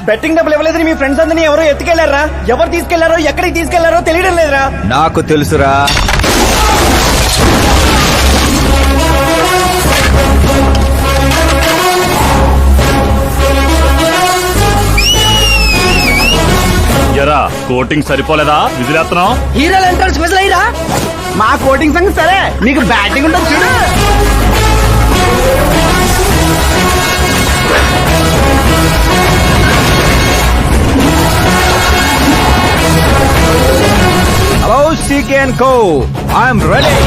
Betting డబ్బులు ఇవ్వలేదని మీ friends అందరినీ ఎవరో ఎత్తుకెళ్లారా? ఎవరు తీసుకెళ్లారో ఎక్కడికి తీసుకెళ్లారో తెలియడం లేదురా. నాకు తెలుసురా. ఎరా కోటింగ్ సరిపోలేదా? విజిలేస్తున్నావు. హీరోలు ఎంట్రన్స్ విజిల్ అయ్యిరా. మా కోటింగ్ సంగతి సరే, మీకు బ్యాటింగ్ ఉంటుంది చూడు. Hello CK & Co. I'm ready.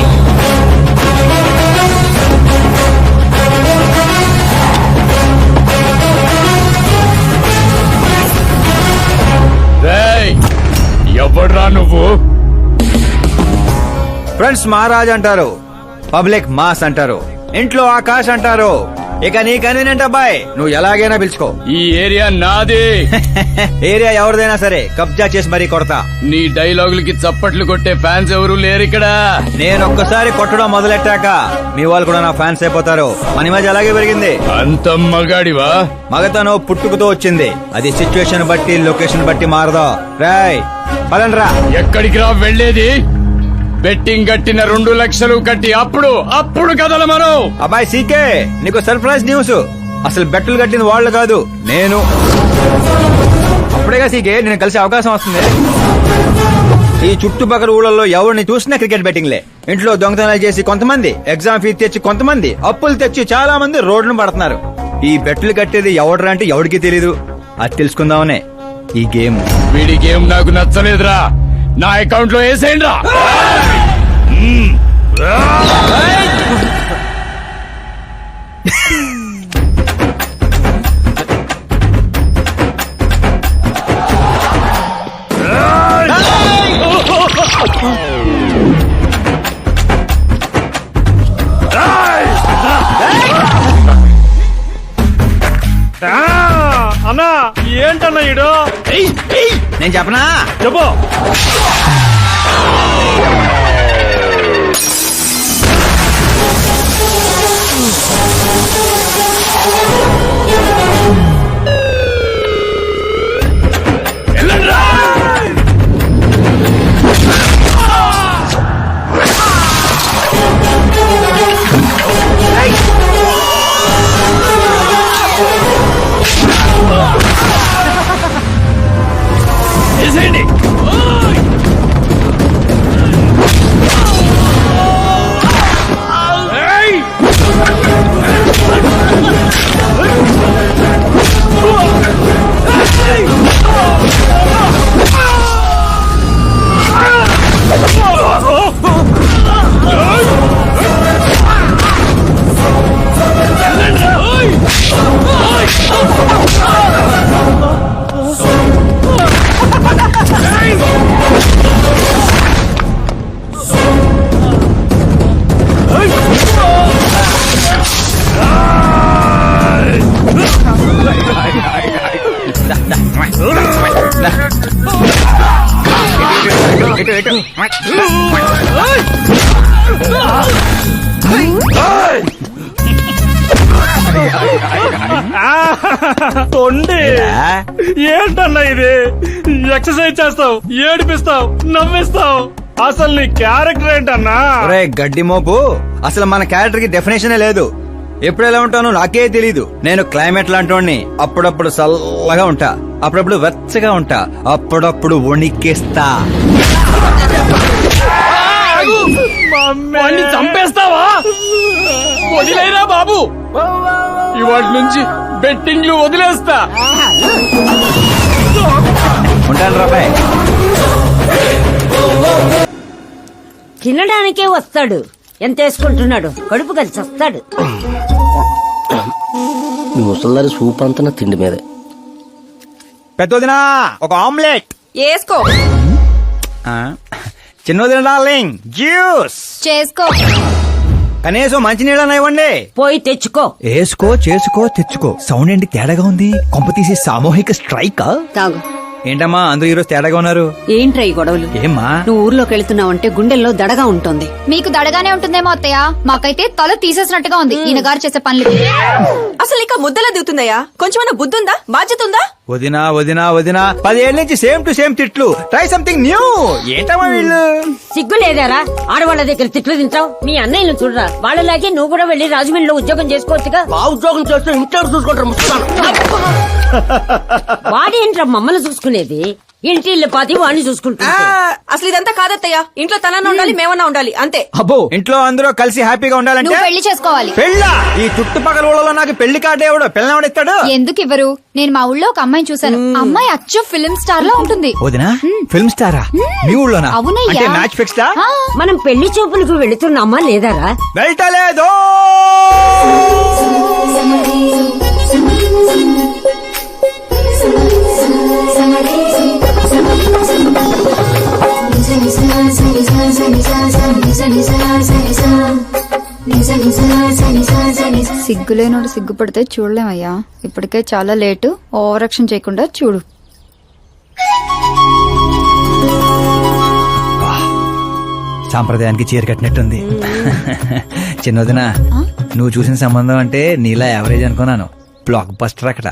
ఎవడ్రా నువ్వు? ఫ్రెండ్స్ మహారాజ్ అంటారు, పబ్లిక్ మాస్ అంటారు, ఇంట్లో ఆకాశ్ అంటారు. ఇక నీ కన్వీనియంట్ అబ్బాయి, నువ్వు ఎలాగైనా పిలుచుకో. ఈ ఏరియా నాది. ఏరియా ఎవరిదైనా సరే కబ్జా చేసి మరీ కొడతా. నీ డైలాగులకి చప్పట్లు కొట్టే ఫ్యాన్స్ ఎవరు లేరు ఇక్కడ. నేను ఒక్కసారి కొట్టడం మొదలెట్టాక మీ వాళ్ళు కూడా నా ఫ్యాన్స్ అయిపోతారు. మన ఇమేజ్ అలాగే పెరిగింది. అంత మగాడివా? మగతనం పుట్టుకుతో వచ్చింది, అది సిచ్యువేషన్ బట్టి లొకేషన్ బట్టి మారదా. రాయ్ పదండ్రా. ఎక్కడికి రా వెళ్ళేది? బెట్టింగ్ కట్టిన 2 లక్షలు కట్టి అప్పుడు కదల మనం. అబ్బాయి CK, నీకు సర్ప్రైజ్ న్యూస్. అసలు బెట్టులు కట్టిన వాళ్ళు కాదు, నేను. అప్పుడేగా CK నేను కలిసే అవకాశం వస్తుంది. ఈ చుట్టుపక్కల ఊళ్ళల్లో ఎవరిని చూసినా క్రికెట్ బెట్టింగ్లే. ఇంట్లో దొంగతనాలు చేసి కొంతమంది, ఎగ్జామ్ ఫీజు తెచ్చి కొంతమంది, అప్పులు తెచ్చి చాలా మంది రోడ్లను పడుతున్నారు. ఈ బెట్టులు కట్టేది ఎవడరా అంటే ఎవడికి తెలీదు. అది తెలుసుకుందామనే ఈ గేమ్. వీడి గేమ్ నాకు నచ్చలేదురా. నా అకౌంట్ లో వేసేయండి రా. అన్నా ఏంటన్నా ఈడు? నేను చెప్పనా? చెప్పు. ఏంటన్నా ఇది? ఎక్సర్సైజ్ చేస్తావు, ఏడిపిస్తావు, నవ్విస్తావు. అసలు నీ క్యారెక్టర్ ఏంటన్నా? గడ్డి మోపు, అసలు మన క్యారెక్టర్ కి డెఫినేషనే లేదు. ఎప్పుడు ఎలా ఉంటానో నాకే తెలీదు. నేను క్లైమేట్ లాంటి అప్పుడప్పుడు చల్లగా ఉంటా, అప్పుడప్పుడు వెచ్చగా ఉంటా, అప్పుడప్పుడు వణికేస్తా. చంపేస్తావా? వదిలేరా బాబు, ఇవాటి నుంచి బెట్టింగ్లు వదిలేస్తా. ఉంటాను రాబాయ్. తినడానికే వస్తాడు, ఎంత వేసుకుంటున్నాడు, కడుపు కలిసి వస్తాడు. మీ ముసల్దారి సూప్ అంతా తిండి మీదే. పెద్దదినా ఒక ఆమ్లెట్ వేసుకో. చిన్నదిన డార్లింగ్ జ్యూస్ చేసుకో. కనీసం మంచినీళ్ళన్నా ఇవ్వండి. పోయి తెచ్చుకో. వేసుకో, చేసుకో, తెచ్చుకో. సౌండ్ ఏంటి తేడాగా ఉంది? కొంప తీసి సామూహిక స్ట్రైక్. తాగు. ఏంటమ్మా అందరూ ఈరోజు తేడాగా ఉన్నారు? ఏంట్రా ఈ గొడవలు? ఏమ్మా నువ్వు ఊర్లోకి వెళ్తున్నావంటే గుండెల్లో దడగా ఉంటుంది. మీకు దడగానే ఉంటుందేమో అత్తయ్య, మాకైతే తల తీసేసినట్టుగా ఉంది ఈయన గారు చేసే పనులు. అసలు ఇక ముద్దలా దిగుతుందయ్యా? కొంచెమన్నా బుద్ధుందా, బాధ్యత ఉందా? వదినా వదినా వదినా 10 ఏళ్ళ నుంచి సేమ్ టు సేమ్ తిట్లు. Try something new. ఏంటమ్మా వీళ్ళు? సిగ్గు లేదారా ఆడవాళ్ళ దగ్గర తిట్లు తింటావు? మీ అన్నయ్యలు చూడరా, వాళ్ళలాగే నువ్వు కూడా వెళ్లి రాజమండ్రిలో ఉద్యోగం చేసుకోవచ్చుగా. ఉద్యోగం చేస్తే ఇంట్లో చూసుకుంటారు. వాడేంట్రా మమ్మల్ని చూసుకునేది? ఇంటి ఇల్లు పాతి వాడిని చూసుకుంటా. అసలు ఇదంతా కాదత్తయ్య. ఇంట్లో తనన్నా ఉండాలి, మేమన్నా ఉండాలి, అంతే. అబ్బో, ఇంట్లో అందరూ కలిసి హ్యాపీగా ఉండాలంటే నువ్వు పెళ్లి చేసుకోవాలి. పెళ్ళా? ఈ చుట్టుపక్కల ఊళ్ళలో నాకు పెళ్లి కార్డు ఎవడు పిల్లవాడిస్తాడు? ఎందుకు ఇవ్వరు? నేను మా ఊళ్ళో ఒక అమ్మాయిని చూశాను. అమ్మాయి అచ్చు ఫిల్మ్ స్టార్ లో ఉంటుంది. వదినా ఫిల్మ్ స్టారా? మీ ఊళ్ళోనా? అవునయ్యా. అంటే మ్యాచ్ ఫిక్స్డా? ఆ, మనం పెళ్లి చూపులకు వెళుతున్నామా లేదారా? వెళ్ళటలేదు. సిగ్గులేనోడు సిగ్గుపడితే చూడలేమయ్యా. ఇప్పటికే చాలా లేటు. ఓవర్ యాక్షన్ చేయకుండా చూడు. సాంప్రదాయానికి చీర కట్టినట్టుంది. చిన్నదిన నువ్వు చూసిన సంబంధం అంటే నీలా యావరేజ్ అనుకున్నాను. బ్లాక్ బస్టర్ అక్కడ.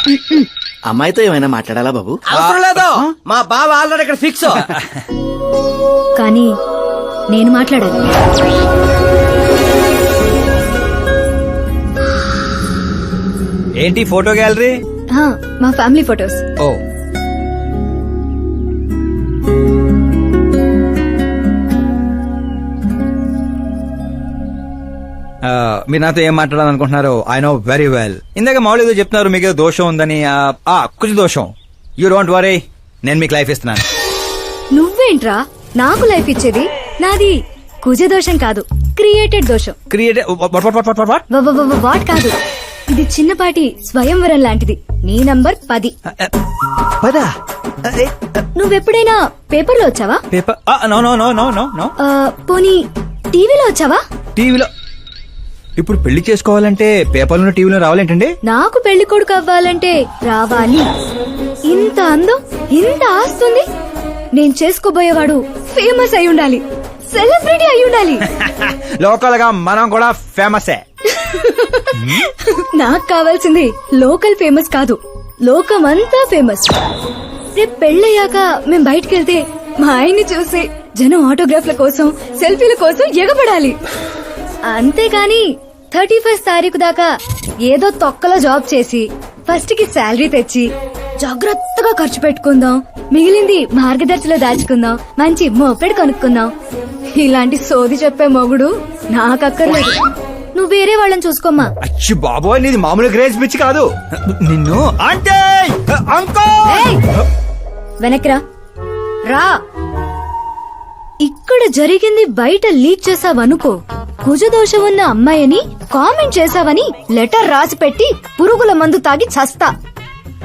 అమ్మాయితో ఏమైనా మాట్లాడాలా బాబు? అవసరం లేదు, మా బావ ఆల్రెడీ ఇక్కడ ఫిక్స్. కానీ నేను మాట్లాడాలి. ఏంటి ఫోటో గ్యాలరీ? మా ఫ్యామిలీ ఫొటోస్. ఓ, మీరు నాతో ఏం మాట్లాడాలనుకుంటున్నారు? I know very well. ఇందాక మామూలు ఏదో చెప్తున్నారు, మీకు ఏదో దోషం ఉందని. కుజ దోషం. యూ డోంట్ వరీ, నేను మీకు లైఫ్ ఇస్తున్నాను. నువ్వేంట్రా నాకు లైఫ్ ఇచ్చేది? నాది కుజదోషం కాదు, క్రియేటెడ్ దోషం. క్రియేటివ్ వాట్ కాదు, ఇది చిన్నపాటి స్వయంవరం లాంటిది. నీ నంబర్ 10. పదా? నువ్వెప్పుడైనా పేపర్లో వచ్చావా? Paper? No no no no no no. పోనీ టీవీలో వచ్చావా? టీవీలో? ఇప్పుడు పెళ్లి చేసుకోవాలంటే పేపర్లో టీవీలో రావాలేంటండి? నాకు పెళ్లి కొడుకు అవ్వాలంటే రావాలి. ఇంత అందం, ఇంత ఆస్తుంది. నేను చేసుకోబోయేవాడు ఫేమస్ అయి ఉండాలి, సెలబ్రిటీ అయి ఉండాలి. లోకల్ గా మనం కూడా ఫేమసే. నాకు కావాల్సింది లోకల్ ఫేమస్ కాదు, లోకమంతా ఫేమస్. రేపు పెళ్ళయ్యాక మేం బయటకెళ్తే మా ఆయన్ని చూసి జనం ఆటోగ్రాఫ్ల కోసం, సెల్ఫీల కోసం ఎగబడాలి. అంతేగాని 31st తారీఖు దాకా ఏదో తొక్కలో జాబ్ చేసి ఫస్ట్ కి శాలరీ తెచ్చి జాగ్రత్తగా ఖర్చు పెట్టుకుందాం, మిగిలింది మార్గదర్శిలో దాచుకుందాం, మంచి మోపెడు కొనుక్కుందాం. ఇలాంటి సోది చెప్పే మొగుడు నాకక్కర్లేదు. నువ్వు వేరే వాళ్ళని చూసుకోమ్మా. అచ్చి బాబోయ్, నీది మామూలు గ్రేజ్ పిచ్చి కాదు. నిన్ను అంటే వెనక్రా రా. ఇక్కడ జరిగింది బయట లీక్ చేసావనుకో, కుజదోషం ఉన్న అమ్మాయిని కామెంట్ చేసావని లెటర్ రాసి పెట్టి పురుగుల మందు తాగి చస్తా.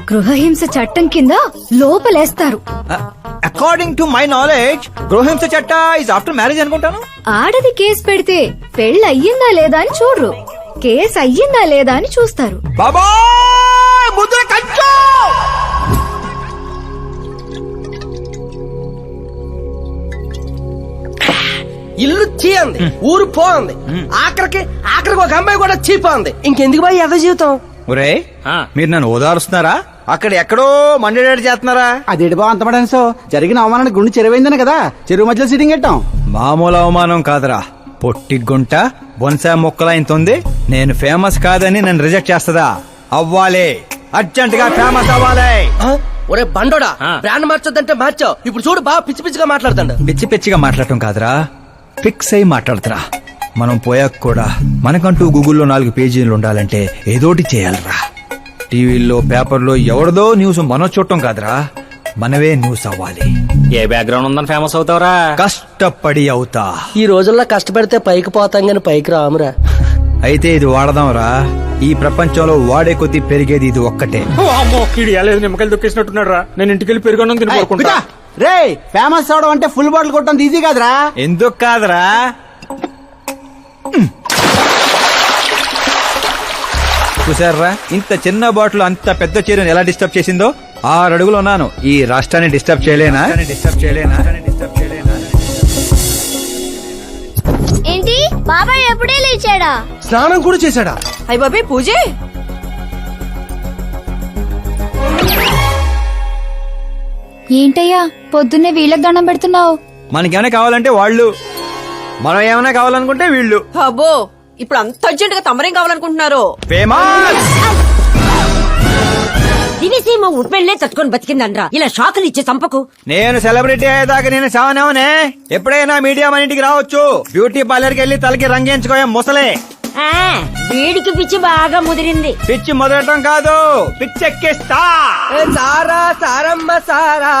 గృహహింస చట్టం కింద లోపలేస్తారు. అకార్డింగ్ టు మై నాలెడ్జ్ గృహహింస చట్ట ఇస్ ఆఫ్టర్ మ్యారేజ్ అనుకుంటాను. ఆడది కేసు పెడితే పెళ్లి అయ్యిందా లేదా అని చూడరు, కేసు అయ్యిందా లేదా అని చూస్తారు. బాబా ముద్ర కంచు. ఇల్లు చీ అంది, ఊరు పో అంది, ఆఖరికి ఒక అమ్మాయి కూడా చీపో అంది. ఇంకెందుకు బాయ్ ఎద జీవితం? ఒరే, మీరు నన్ను ఓదారుస్తున్నారా? అక్కడ ఎక్కడో మండేడాడు చేస్తున్నారా? అదేటి బావ అంత పడాను. జరిగిన అవమానానికి గుండె చెరువైందని కదా చెరువు మధ్యలో సిట్టింగ్ పెట్టాం. మామూలు అవమానం కాదురా, పొట్టి గుంట బొన్సా మొక్కలైంతుంది. నేను ఫేమస్ కాదని నన్ను రిజెక్ట్ చేస్తదా? అవ్వాలి, అర్జెంట్ గా ఫేమస్ అవ్వాలి. ఒరే బండోడా, బ్రాండ్ మార్చొద్దంటే మార్చావు. ఇప్పుడు చూడు బాగా పిచ్చి పిచ్చిగా మాట్లాడుతాడు. పిచ్చి పిచ్చిగా మాట్లాడటం కాదురా, ఫిక్స్ అయి మాట్లాడుతురా. మనం పోయాక కూడా మనకంటూ గూగుల్లో 4 పేజీలు ఉండాలంటే ఏదోటి చేయాలరా. టీవీల్లో పేపర్లో ఎవరిదో న్యూస్ మనం చూడటం కాదురా, మనవే న్యూస్ అవ్వాలి. ఏ బ్యాక్గ్రౌండ్ ఉందని ఫేమస్ అవుతావరా? కష్టపడి అవుతా. ఈ రోజుల్లో కష్టపడితే పైకి పోతాం గాని పైకి రామురా. అయితే ఇది వాడదాంరా. ఈ ప్రపంచంలో వాడే కొద్దీ పెరిగేది ఇది ఒక్కటే. నిమ్మకాయలు దొక్కేసినట్టున్నాడు రా. నేను ఇంటికి వెళ్ళి పెరుగొన్నం తిని కోరుకుంటా. రే, ఫేమస్ అవడం అంటే ఫుల్ బాటిల్ కొట్టడం ఈజీ కాదురా. ఎందుకు కాదురా? చూసారా, ఇంత చిన్న బాటిల్ అంత పెద్ద చీరను ఎలా డిస్టర్బ్ చేసిందో. 6 అడుగులు ఉన్నాను, ఈ రాష్ట్రాన్ని డిస్టర్బ్ చేయలేనా? ఏంటి బాబాయ్ ఎప్పుడే లేచాడా? స్నానం కూడా చేశాడా? 哎 అయ్య బాబే పూజే. ఏంటయ్యా పొద్దున్నే వీళ్ళకి దండం పెడుతున్నావు? మనకేమైనా కావాలంటే వాళ్ళు, మనం ఏమైనా కావాలనుకుంటే వీళ్ళు. అబ్బో ఇప్పుడు అంత అర్జెంట్ గా తమరేం కావాలనుకుంటున్నారు? ఫేమస్. దివిసీమ ఉప్పెళ్లే తట్టుకొని బతికిందనరా, ఇలా షాకులు ఇచ్చే చంపకు. నేను సెలబ్రిటీ అయ్యేదాకా నేను సావనేవనే. ఎప్పుడైనా మీడియా మన ఇంటికి రావచ్చు. బ్యూటీ పార్లర్ కి వెళ్ళి తలకి రంగేయించుకోయా ముసలే. ఆ, వీడికి పిచ్చి బాగా ముదిరింది. పిచ్చి మొదలటం కాదు, పిచ్చెక్కిస్తా. ఏ సారా సారమ్మ సారా,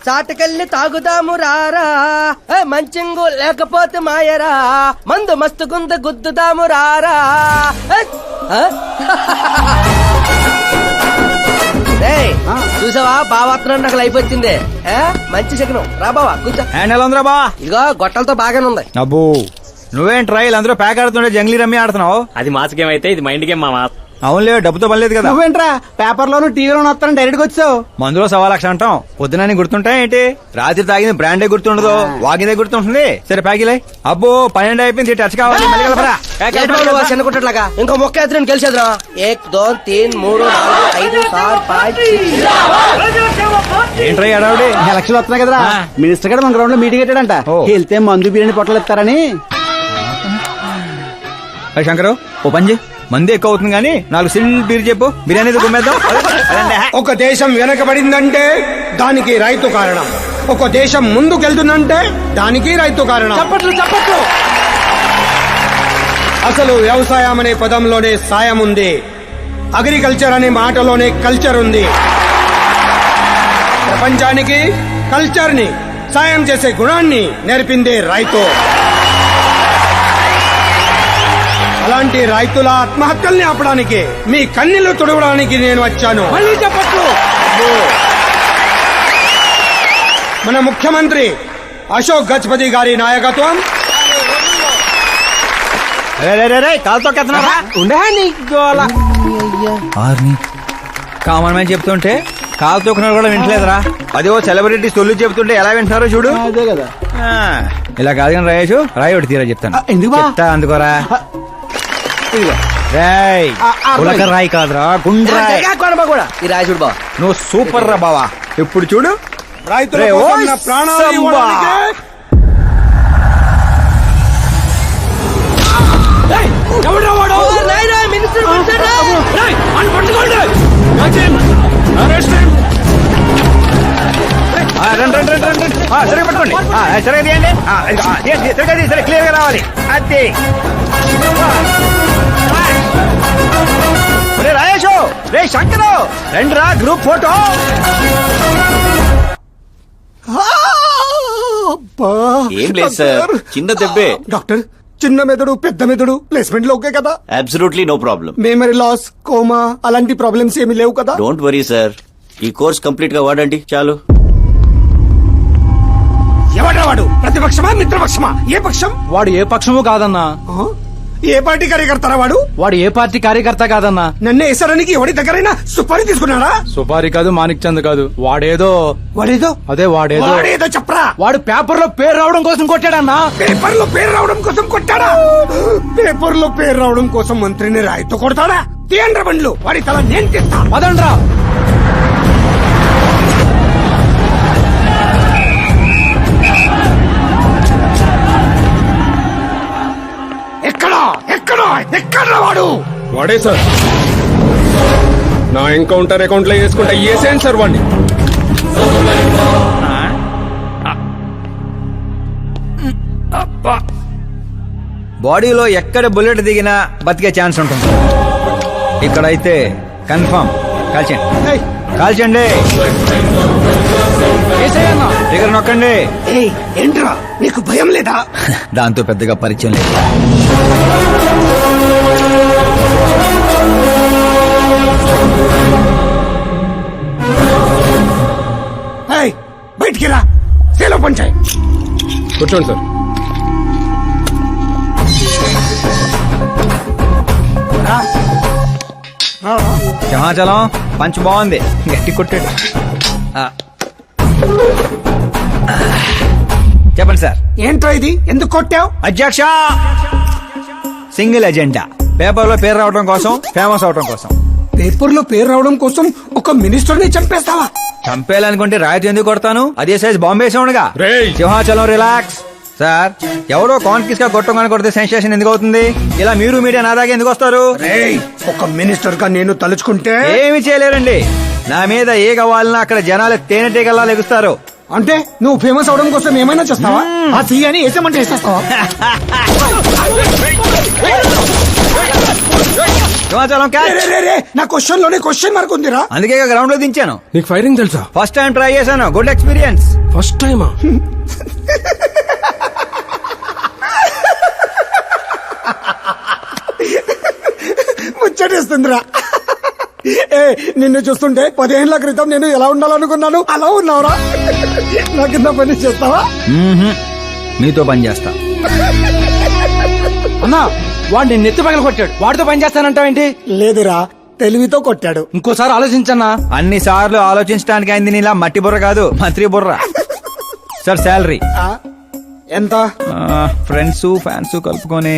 చాటకెళ్ళి తాగుదాము రారా. ఏ మంచింగు లేకపోతే మాయరా, మందు మస్తు గుంద గుద్దుదాము రారా. ఏ, ఆ? ఏయ్, చూసావా బావాత్రం నాకు లైఫ్ వచ్చింది. ఏ, మంచి శకనం. రా బావా కూర్చో. హ్యాండ్ ఎలా ఉందిరా బా? ఇదిగో గొట్టలతో బాగానే ఉంది. అబ్బో, నువ్వేం ట్రైల్ అందరూ ప్యాక్ ఆడుతుండే జంగ్లీ రమ్మి ఆడుతున్నావు. అది మాస్ గేమ్ అయితే ఇది మైండ్ గేమ్ మామ. అవునులే, డబ్బుతో పనిలేదు కదా. నువ్వేంట్రా పేపర్ లోను టీవీలోను వస్తాను డైరెక్ట్ గా వచ్చావు. మందులో 1,00,000 అంటాం. పొద్దునని గుర్తుంటాయి ఏంటి? రాత్రి తాగింది బ్రాండే గుర్తుండదు, వాగిందే గుర్తుంటుంది. సరే ప్యాకిలే. అబ్బో 12 అయిపోయింది, టచ్ కావాలి. మళ్ళీ కలపరా. ఏంటి బాబు నువ్వు చిన్న కుట్టట్లాగా? ఇంకో మొక్క ఎత్తుని గెలిచేద్రా. 1 2 3 4 5 6 5 ఏంట్రై అడావుడి? ఎలక్షన్ వస్తున్నాయి కదరా, మినిస్టర్ గారు మన గ్రౌండ్ లో మీటింగ్ పెట్టాడంట. ఓ. వెళ్తే మందు బిర్యానీ పొట్టలు ఇస్తారని. అరే శంకరు, ఓ పంజి మంది ఎక్కువ అవుతుంది కానీ 4 సిల్ బీర్ చెప్పు, బిర్యానీ గుమ్మేద్దాం. ఒక దేశం వెనకబడిందంటే దానికి రైతు కారణం. ఒక దేశం ముందుకెళ్తుందంటే దానికి రైతు కారణం. చప్పట్లు చప్పట్లు. అసలు వ్యవసాయం అనే పదంలోనే సాయం ఉంది. అగ్రికల్చర్ అనే మాటలోనే కల్చర్ ఉంది. ప్రపంచానికి కల్చర్ ని, సాయం చేసే గుణాన్ని నేర్పిందే రైతు. అలాంటి రైతుల ఆత్మహత్యల్ని ఆపడానికి, మీ కన్నీళ్లు తుడవడానికి నేను వచ్చాను. మళ్ళీ చప్పట్లు. మన ముఖ్యమంత్రి అశోక్ గజపతి గారి నాయకత్వం, కాలుతో కెత్తనారా? ఉండే నీ గోల. కామన్ మ్యాన్ చెప్తుంటే కాలు తొక్కున్నారు కూడా వింటలేదురా. అదే ఓ సెలబ్రిటీ సొల్లు చెప్తుంటే ఎలా వింటున్నారో చూడు. అదే కదా. ఆ, ఇలా కాదు కానీ రాయేషు, రాయి ఒకటి తీరా చెప్తాను. ఎందుకు బా? చెప్తా అందుకోరా. ఇదిగో. రాయ్ ఉలక రాయి కాదురా, గుండ్రాయ్. కూడా ఈ రాజుడు బావ. నువ్వు సూపర్ రా బావా. ఇప్పుడు చూడు, రైతుల రే, కోసం ఓయ్ నా ప్రాణాలు సంబా. ఇవ్వడానికే నాయనా, మినిస్టర్ వచ్చారా? ఆ, రండి రండి రండి రండి. ఆ, సరిగ్గా పట్టుకోండి. ఆ, సరిగ్గా తీయండి. ఆ, ఇదిగో, ఆ, తీయండి, సరిగ్గా తీయండి, సరే క్లియర్ గా రావాలి. అది రే రాయేషు, రే శంకరు, రండి రా గ్రూప్ ఫోటో. ఏం లేదు సార్, చిన్న దెబ్బే. డాక్టర్, చిన్న మెదడు పెద్ద మెదడు ప్లేస్మెంట్ లో ఓకే కదా? Absolutely no problem. Memory loss, coma అలాంటి ప్రాబ్లమ్స్ ఏమీ లేవు కదా? డోంట్ వరీ సార్, ఈ కోర్స్ కంప్లీట్ గా వాడండి చాలు. ఎవడ్రా వాడు? ప్రతిపక్షమా మిత్రపక్షమా? ఏ పక్షం? వాడు ఏ పక్షము కాదన్నా. ఆ? ఏ పార్టీ కార్యకర్తారా వాడు? వాడు ఏ పార్టీ కార్యకర్త కాదన్నా. నన్ను వేసడానికి ఎవడి దగ్గరైనా సుపారీ తీసుకున్నాడా? సుపారి కాదు, మాణిక్ చంద్ కాదు. వాడేదో వాడేదో అదే వాడేదో వాడేదో చెప్పరా. వాడు పేపర్ లో పేరు రావడం కోసం కొట్టాడన్నా. పేపర్ లో పేరు రావడం కోసం కొట్టాడా? పేపర్ లో పేరు రావడం కోసం మంత్రిని రాయితో కొడతాడా? తీయండ్ర బండ్లు, వాడి తల నేను తీస్తా. పదండ్రా. ఎక్కడా ఎక్కడా ఎక్కడ్రా వాడు? వాడే సార్, నా ఎన్కౌంటర్ అకౌంట్ లో వేసుకుంటా వేసేయండి సార్ వాడిని. బాడీలో ఎక్కడ బుల్లెట్ దిగినా బతికే ఛాన్స్ ఉంటుంది. ఇక్కడైతే కన్ఫర్మ్. కాల్చండి, ఏయ్, కాల్చండి. దగ్గర నొక్కండి. ఏయ్, ఏంట్రా నీకు భయం లేదా? దాంతో పెద్దగా పరిచయం లేదు. ఏయ్, బయటికి రా, సేలో పంచాయి. కూర్చోండి సార్. సింహాచలం పంచ్ బాగుంది, గట్టి కొట్టాడు. ఆ. చెప్పండి సార్. ఏంట్రా ఇది? ఎందుకు కొట్టావు? అధ్యక్ష, సింగిల్ ఎజెండా. పేపర్ లో పేరు రావడం కోసం, ఫేమస్ అవడం కోసం. పేపర్ లో పేరు రావడం కోసం ఒక మినిస్టర్ ని చంపేస్తావా? చంపేయాలనుకుంటే రాయితీ ఎందుకు కొడతాను? అదే సైజ్ బాంబే సౌండ్గా. రేయ్! సింహాచలం రిలాక్స్. సార్, ఎవరో కాన్ఫిస్ గా కొట్టగానే కొడితే సెన్సేషన్ ఎందుకు అవుతుంది? ఇలా మీరు మీడియా నా దాకా ఎందుకు వస్తారు? రేయ్, ఒక మినిస్టర్ గా నేను తలుచుకుంటే ఏమి చేయలేరండి. నా మీద ఏ కావాలన్నా అక్కడ జనాలు తేనెటీగల్లా లెగుస్తారు. అంటే నువ్వు ఫేమస్ అవడం కోసం ఏమైనా చేస్తావా? ఆ సీఎని వేసేమంటే వేసేస్తావా? సింహాచలం క్యాచ్. రే, రే, రే, నా క్వశ్చన్ లోనే క్వశ్చన్ మార్క్ ఉందిరా. అందుకే గ్రౌండ్ లో దించాను. నీకు ఫైరింగ్ తెలుసా? ఫస్ట్ టైం ట్రై చేశాను. Good experience. ఫస్ట్ టైమా? ముచ్చటేస్తుందిరా. ఏ, నిన్ను చూస్తుంటే 10 ఏళ్ల క్రితం నేను ఎలా ఉండాలనుకున్నాను అలా ఉన్నావురా. నా కింద పని చేస్తావా? మీతో పని చేస్తా. అన్నా వాడిని నెత్తి పగల కొట్టాడు, వాడితో పని చేస్తానంటావేంటి? లేదురా, తెలివితో కొట్టాడు. ఇంకోసారి ఆలోచించన్నా. అన్ని సార్లు ఆలోచించడానికి అయింది నీలా మట్టి బుర్ర కాదు, మంత్రి బుర్ర. సార్ శాలరీ ఆ, ఎంత? ఫ్రెండ్స్ ఫ్యాన్స్ కలుపుకొని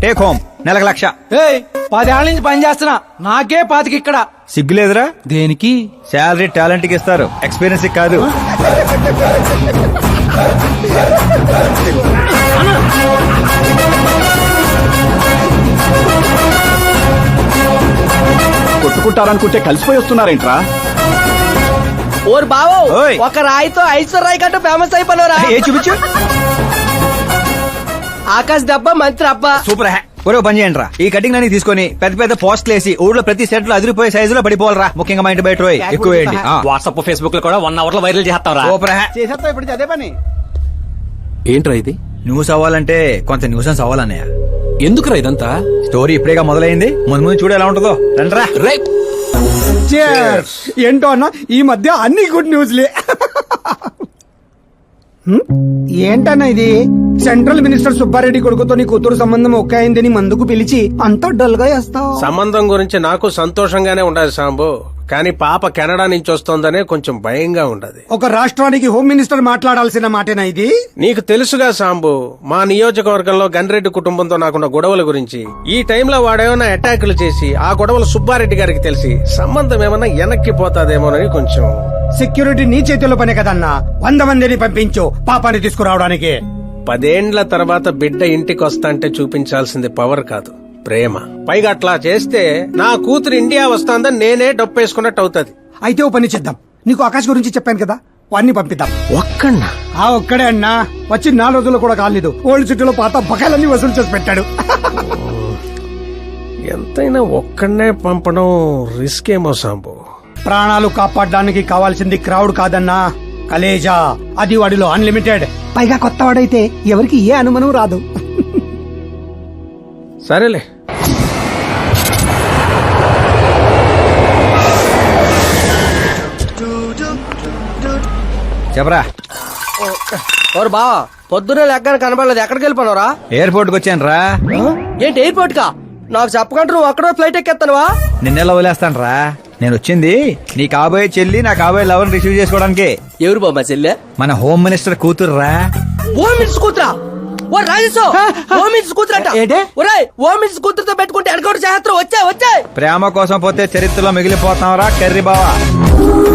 టేక్ హోమ్ నెలకు 1,00,000. ఏయ్ 10 ఏళ్ల నుంచి పని చేస్తున్నా, నాకే 25 ఇక్కడ. సిగ్గులేదురా? దేనికి? శాలరీ టాలెంట్ కి ఇస్తారు, ఎక్స్పీరియన్స్ కాదు. కొట్టుకుంటారనుకుంటే కలిసిపోయి వస్తున్నారేంట్రా? ఓరు బావో, ఓయ్. ఒక రాయితో ఐశ్వర్రాయ్ కంటూ ఫేమస్ అయిపోయినరా? ఏ చూపించు. ఆకాశ్ దెబ్బ మంత్రి అబ్బా. సూపర్ హ్యా. ఒరే పని చేయండి రా, ఈ కటింగ్ అన్ని తీసుకొని పెద్ద పెద్ద పోస్టులు వేసి ఊళ్ళో ప్రతి సెట్ లో అదిరిపోయే సైజులో పడిపోవాలరా. ముఖ్యంగా మా ఇంటి బయట రోయ్ ఎక్కువ వేయండి. వాట్సాప్ ఫేస్బుక్ లో కూడా 1 hour లో వైరల్ చేస్తాం రా. సూపర్ హ్యా. చేసేస్తా ఇప్పుడు అదే పని. ఏంట్రా ఇది? న్యూస్ అవ్వాలంటే కొంత న్యూసెన్స్ అవ్వాలన్నయ్య. ఎందుకురా ఇదంతా? స్టోరీ ఇప్పుడేగా మొదలైంది, ముందు ముందు చూడు ఎలా ఉంటుందో. రండ్రా. Cheers. ఏంటో అన్న, ఈ మధ్య అన్ని గుడ్ న్యూస్లే. ఏంటన్నా ఇది? సెంట్రల్ మినిస్టర్ సుబ్బారెడ్డి కొడుకుతో నీ కూతురు సంబంధం ఒకే అయిందని మందుకు పిలిచి అంతా డల్ గా వేస్తావు. సంబంధం గురించి నాకు సంతోషంగానే ఉండదు సాంబు, కానీ పాప కెనడా నుంచి వస్తోందనే కొంచెం భయంగా ఉండదు. ఒక రాష్ట్రానికి హోమ్ మినిస్టర్ మాట్లాడాల్సిన మాటేనా ఇది? నీకు తెలుసుగా సాంబు, మా నియోజకవర్గంలో గన్రెడ్డి కుటుంబంతో నాకున్న గొడవల గురించి. ఈ టైంలో వాడేమన్నా అటాకులు చేసి ఆ గొడవలు సుబ్బారెడ్డి గారికి తెలిసి సంబంధం ఏమన్నా వెనక్కి పోతాదేమోనని కొంచెం. సెక్యూరిటీ నీ చేతిలో పనే కదన్నా. 100 మందిని పంపించు పాపాన్ని తీసుకురావడానికి. 10 ఏండ్ల తర్వాత బిడ్డ ఇంటికి వస్తాంటే చూపించాల్సింది పవర్ కాదు, ప్రేమ. పైగా అట్లా చేస్తే నా కూతురు ఇండియా వస్తాందని నేనే డప్పేసుకున్నట్టు అవుతుంది. అయితే ఓ పని చేద్దాం, నీకు ఆకాశ్ గురించి చెప్పాను కదా, వాడిని పంపిద్దాం. ఒక్కన్నా? ఆ ఒక్కడే అన్నా, వచ్చి 4 రోజులు కూడా కాలేదు. ఓల్డ్ సిటీలో పాత బకాయిలన్నీ వసూలు చేసి పెట్టాడు. ఎంతైనా ఒక్కడనే పంపడం రిస్క్ ఏమో సాంబు. ప్రాణాలు కాపాడడానికి కావాల్సింది క్రౌడ్ కాదన్నా, కలేజా. అది వాడిలో అన్లిమిటెడ్. పైగా కొత్త వాడైతే ఎవరికి ఏ అనుమానం రాదు. సరేలే. చెప్పరా. ఓరు బావా, పొద్దున్నే లెక్కన కనబడలేదు, ఎక్కడికి వెళ్ళిపోనరా? ఎయిర్పోర్ట్ కి వచ్చాను రా. ఏంటి ఎయిర్పోర్ట్ కా? నాకు చెప్పకుండా నువ్వు అక్కడో ఫ్లైట్ ఎక్కేస్తానువా? నిన్నెలా వదిలేస్తాను రా. నేను వచ్చింది నీ కాబోయే చెల్లి, నా కాబోయే లవర్ రిసీవ్ చేసుకోవడానికి. ఎవరు బాబా చెల్లె? మన హోమ్ మినిస్టర్ కూతురు రా. హోమ్ మినిస్టర్ కూతురా? ఓ రాజేశో, హోమ్ మినిస్టర్ కూతురట. ఒరేయ్, హోమ్ మినిస్టర్ కూతురుతో పెట్టుకుంటే ఎడకూడదు చేస్తారు. వచ్చాయి. ప్రేమ కోసం పోతే చరిత్రలో మిగిలిపోతాం రా కర్రీ బావా.